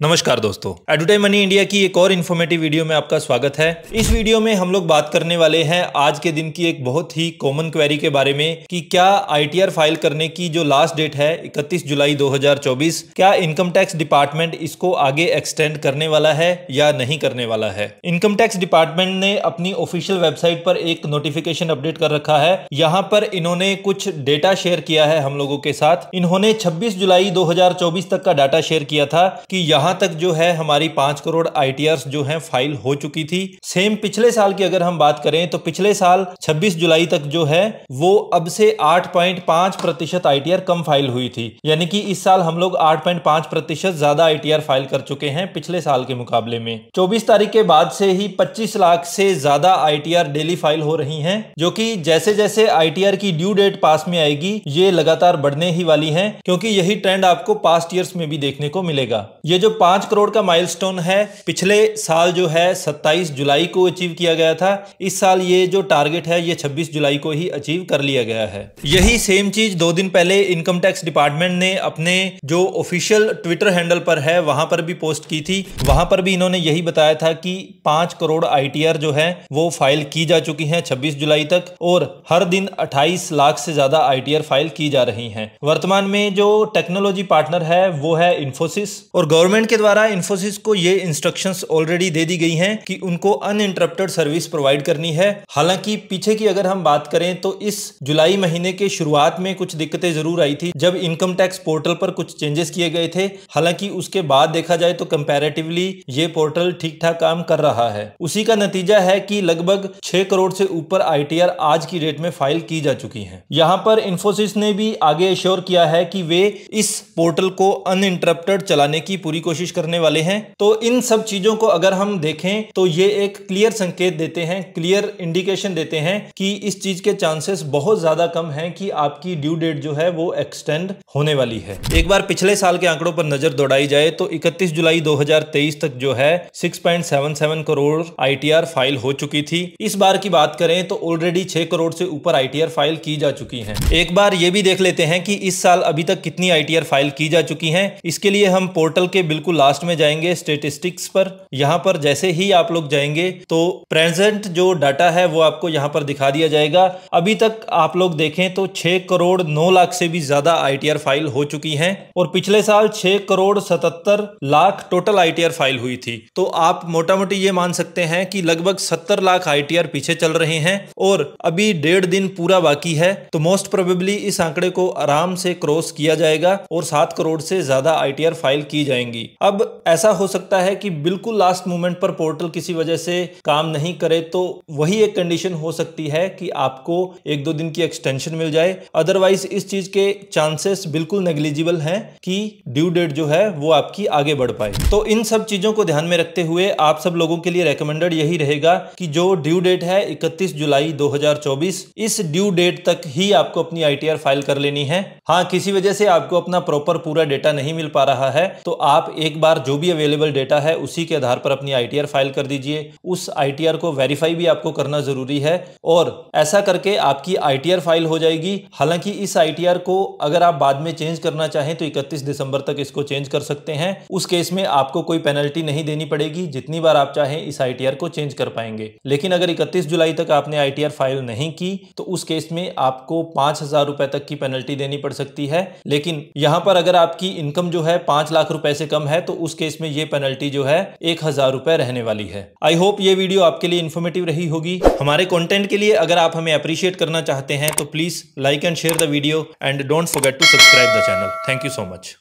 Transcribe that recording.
नमस्कार दोस्तों, एडुटाइम money India की एक और इन्फॉर्मेटिव वीडियो में आपका स्वागत है। इस वीडियो में हम लोग बात करने वाले हैं आज के दिन की एक बहुत ही कॉमन क्वेरी के बारे में कि क्या आईटीआर फाइल करने की जो लास्ट डेट है 31 जुलाई 2024, क्या इनकम टैक्स डिपार्टमेंट इसको आगे एक्सटेंड करने वाला है या नहीं करने वाला है। इनकम टैक्स डिपार्टमेंट ने अपनी ऑफिशियल वेबसाइट पर एक नोटिफिकेशन अपडेट कर रखा है। यहाँ पर इन्होंने कुछ डेटा शेयर किया है हम लोगों के साथ। इन्होंने 26 जुलाई 2024 तक का डाटा शेयर किया था कि यहाँ तक जो है हमारी 5 करोड़ आईटीआर्स जो हैं फाइल हो चुकी थी। सेम पिछले साल की अगर हम बात करें तो पिछले साल 26 जुलाई तक जो है वो अब से 8.5% आईटीआर कम फाइल हुई थी, यानी कि इस साल हम लोग 8.5% ज्यादा आईटीआर फाइल कर चुके हैं पिछले साल के मुकाबले में। 24 तारीख के बाद से ही 25 लाख से ज्यादा आईटीआर डेली फाइल हो रही हैं, जो कि जैसे जैसे आईटीआर की ड्यू डेट पास में आएगी ये लगातार बढ़ने ही वाली है, क्योंकि यही ट्रेंड आपको पास्ट ईयर्स में भी देखने को मिलेगा। ये जो 5 करोड़ का माइलस्टोन है पिछले साल जो है 27 जुलाई को अचीव किया गया था। इस साल ये जो टारगेट है ये 26 जुलाई को ही अचीव कर लिया गया है। यही सेम चीज 2 दिन पहले इनकम टैक्स डिपार्टमेंट ने अपने जो ऑफिशियल ट्विटर हैंडल पर है वहां पर भी पोस्ट की थी। वहां पर भी इन्होंने यही बताया था कि 5 करोड़ आईटीआर जो है वो फाइल की जा चुकी है 26 जुलाई तक, और हर दिन 28 लाख से ज्यादा आईटीआर फाइल की जा रही है। वर्तमान में जो टेक्नोलॉजी पार्टनर है वो है इन्फोसिस, और गवर्नमेंट के द्वारा इन्फोसिस को ये इंस्ट्रक्शंस ऑलरेडी दे दी गई हैं कि उनको अनइंटरप्टेड सर्विस प्रोवाइड करनी है। हालांकि पीछे की अगर हम बात करें तो इस जुलाई महीने के शुरुआत में कुछ दिक्कतें जरूर आई थी जब इनकम टैक्स पोर्टल पर कुछ चेंजेस किए गए थे। हालांकि उसके बाद देखा जाए तो कंपैरेटिवली ये पोर्टल ठीक ठाक काम कर रहा है। उसी का नतीजा है कि लगभग 6 करोड़ से ऊपर आईटीआर आज की डेट में फाइल की जा चुकी है। यहाँ पर इन्फोसिस ने भी आगे एश्योर किया है कि वे इस पोर्टल को अनइंटरप्टेड चलाने की पूरी कोशिश करने वाले हैं। तो इन सब चीजों को अगर हम देखें तो ये एक क्लियर संकेत देते हैं, क्लियर इंडिकेशन देते हैं कि इस चीज के चांसेस बहुत ज्यादा कम हैं कि आपकी ड्यू डेट जो है वो एक्सटेंड होने वाली है। एक बार पिछले साल के आंकड़ों पर नजर दौड़ाई जाए तो 31 जुलाई 2023 तक जो है 6.77 करोड़ आईटीआर फाइल हो चुकी थी। इस बार की बात करें तो ऑलरेडी 6 करोड़ से ऊपर आईटीआर फाइल की जा चुकी हैं। एक बार ये भी देख लेते हैं कि इस साल अभी तक कितनी आईटीआर फाइल की जा चुकी हैं। इसके लिए हम पोर्टल के बिल्कुल लास्ट में जाएंगे स्टेटिस्टिक्स पर। यहां पर जैसे ही आप लोग जाएंगे तो प्रेजेंट जो डाटा है वो आपको यहां पर दिखा दिया जाएगा। अभी तक आप लोग देखें तो 6 करोड़ 9 लाख से भी ज्यादा आईटीआर फाइल हो चुकी हैं, और पिछले साल 6 crore 77 lakh total ITR file हुई थी। तो आप मोटा मोटी ये मान सकते हैं कि लगभग 70 लाख आईटीआर पीछे चल रहे हैं और अभी 1.5 दिन पूरा बाकी है। तो मोस्ट प्रोबेबली इस आंकड़े को आराम से क्रॉस किया जाएगा और 7 करोड़ से ज्यादा आईटीआर फाइल की जाएंगी। अब ऐसा हो सकता है कि बिल्कुल लास्ट मोमेंट पर पोर्टल किसी वजह से काम नहीं करे तो वही एक कंडीशन हो सकती है कि आपको 1-2 दिन की एक्सटेंशन मिल जाए। अदरवाइज इस चीज के चांसेस बिल्कुल नेग्लिजिबल हैं कि ड्यू डेट जो है वो आपकी आगे बढ़ पाए। तो इन सब चीजों को ध्यान में रखते हुए आप सब लोगों के लिए रेकमेंडेड यही रहेगा कि जो ड्यू डेट है 31 जुलाई 2024, इस ड्यू डेट तक ही आपको अपनी आईटीआर फाइल कर लेनी है। हाँ, किसी वजह से आपको अपना प्रॉपर पूरा डेटा नहीं मिल पा रहा है तो आप एक बार जो भी अवेलेबल डेटा है उसी के आधार पर अपनी आईटीआर फाइल कर दीजिए। उस आईटीआर को वेरीफाई भी आपको करना जरूरी है और ऐसा करके आपकी आईटीआर फाइल हो जाएगी। हालांकि इस आईटीआर को अगर आप बाद में चेंज करना चाहें तो 31 दिसंबर तक इसको चेंज कर सकते हैं। उस केस में आपको कोई पेनल्टी नहीं देनी पड़ेगी, जितनी बार आप चाहें इस आईटीआर को चेंज कर पाएंगे। लेकिन अगर 31 जुलाई तक आपने आईटीआर फाइल नहीं की तो उस केस में आपको 5,000 रुपए तक की पेनल्टी देनी पड़ सकती है। लेकिन यहां पर अगर आपकी इनकम जो है 5 लाख रुपए से कम है तो उस केस में ये पेनल्टी जो है 1,000 रुपए रहने वाली है। आई होप ये वीडियो आपके लिए इन्फॉर्मेटिव रही होगी। हमारे कंटेंट के लिए अगर आप हमें अप्रिशिएट करना चाहते हैं तो please like and share the video and don't forget to subscribe the channel. Thank you so much.